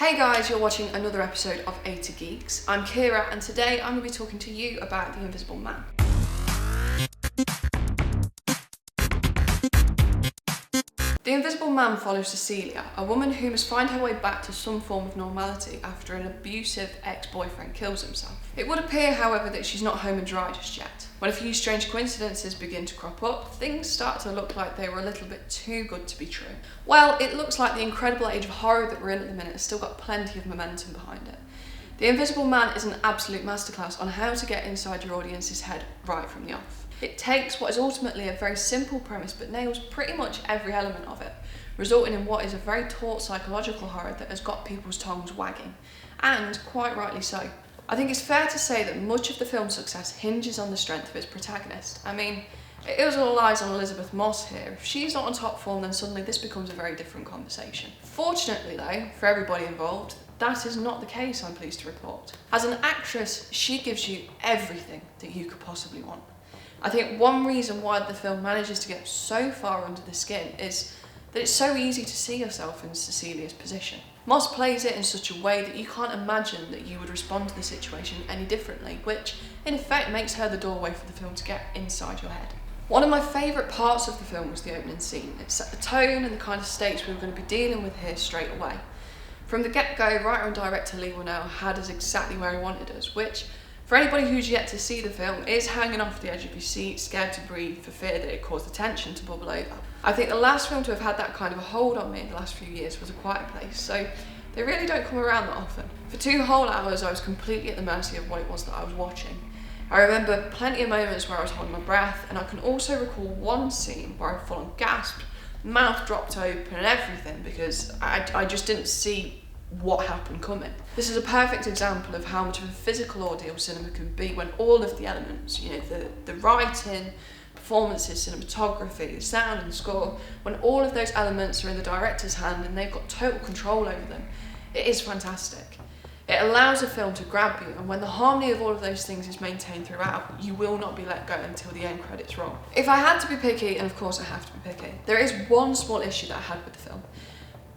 Hey guys, you're watching another episode of A to Geeks. I'm Kira and today I'm going to be talking to you about The Invisible Man. The Invisible Man follows Cecilia, a woman who must find her way back to some form of normality after an abusive ex-boyfriend kills himself. It would appear, however, that she's not home and dry just yet. When a few strange coincidences begin to crop up, things start to look like they were a little bit too good to be true. Well, it looks like the incredible age of horror that we're in at the minute has still got plenty of momentum behind it. The Invisible Man is an absolute masterclass on how to get inside your audience's head right from the off. It takes what is ultimately a very simple premise but nails pretty much every element of it, resulting in what is a very taut psychological horror that has got people's tongues wagging, and quite rightly so. I think it's fair to say that much of the film's success hinges on the strength of its protagonist. I mean, it was all eyes on Elisabeth Moss here. If she's not on top form, then suddenly this becomes a very different conversation. Fortunately though, for everybody involved, that is not the case, I'm pleased to report. As an actress, she gives you everything that you could possibly want. I think one reason why the film manages to get so far under the skin is that it's so easy to see yourself in Cecilia's position. Moss plays it in such a way that you can't imagine that you would respond to the situation any differently, which in effect makes her the doorway for the film to get inside your head. One of my favourite parts of the film was the opening scene. It set the tone and the kind of stakes we were going to be dealing with here straight away. From the get-go, writer and director Leigh Whannell had us exactly where he wanted us, which, for anybody who's yet to see the film, is hanging off the edge of your seat, scared to breathe for fear that it caused the tension to bubble over. I think the last film to have had that kind of a hold on me in the last few years was A Quiet Place, so they really don't come around that often. For 2 whole hours I was completely at the mercy of what it was that I was watching. I remember plenty of moments where I was holding my breath, and I can also recall one scene where I full on gasped, mouth dropped open and everything, because I just didn't see what happened coming. This is a perfect example of how much of a physical ordeal cinema can be when all of the elements, the writing, performances, cinematography, the sound and the score, when all of those elements are in the director's hand and they've got total control over them, it is fantastic. It allows a film to grab you, and when the harmony of all of those things is maintained throughout, you will not be let go until the end credits roll. If I had to be picky, and of course I have to be picky, there is one small issue that I had with the film.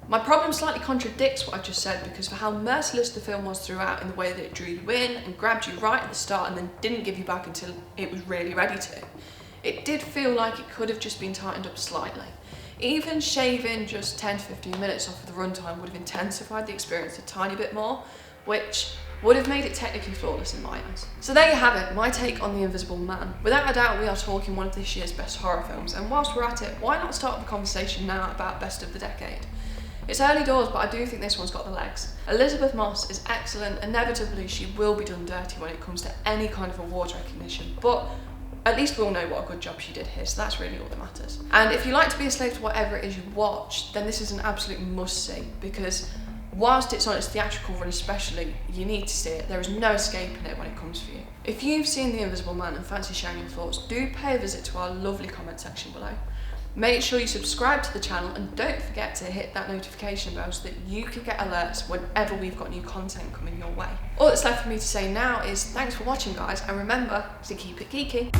My problem slightly contradicts what I just said, because for how merciless the film was throughout in the way that it drew you in and grabbed you right at the start and then didn't give you back until it was really ready to, it did feel like it could have just been tightened up slightly. Even shaving just 10 to 15 minutes off of the runtime would have intensified the experience a tiny bit more, which would have made it technically flawless in my eyes. So there you have it, my take on The Invisible Man. Without a doubt, we are talking one of this year's best horror films, and whilst we're at it, why not start the conversation now about best of the decade? It's early doors, but I do think this one's got the legs. Elisabeth Moss is excellent. Inevitably, she will be done dirty when it comes to any kind of awards recognition, but at least we all know what a good job she did here, so that's really all that matters. And if you like to be a slave to whatever it is you watch, then this is an absolute must-see, because whilst it's on its theatrical run especially, you need to see it. There is no escaping it when it comes for you. If you've seen The Invisible Man and fancy sharing your thoughts, do pay a visit to our lovely comment section below. Make sure you subscribe to the channel and don't forget to hit that notification bell so that you can get alerts whenever we've got new content coming your way. All that's left for me to say now is thanks for watching, guys, and remember to keep it geeky.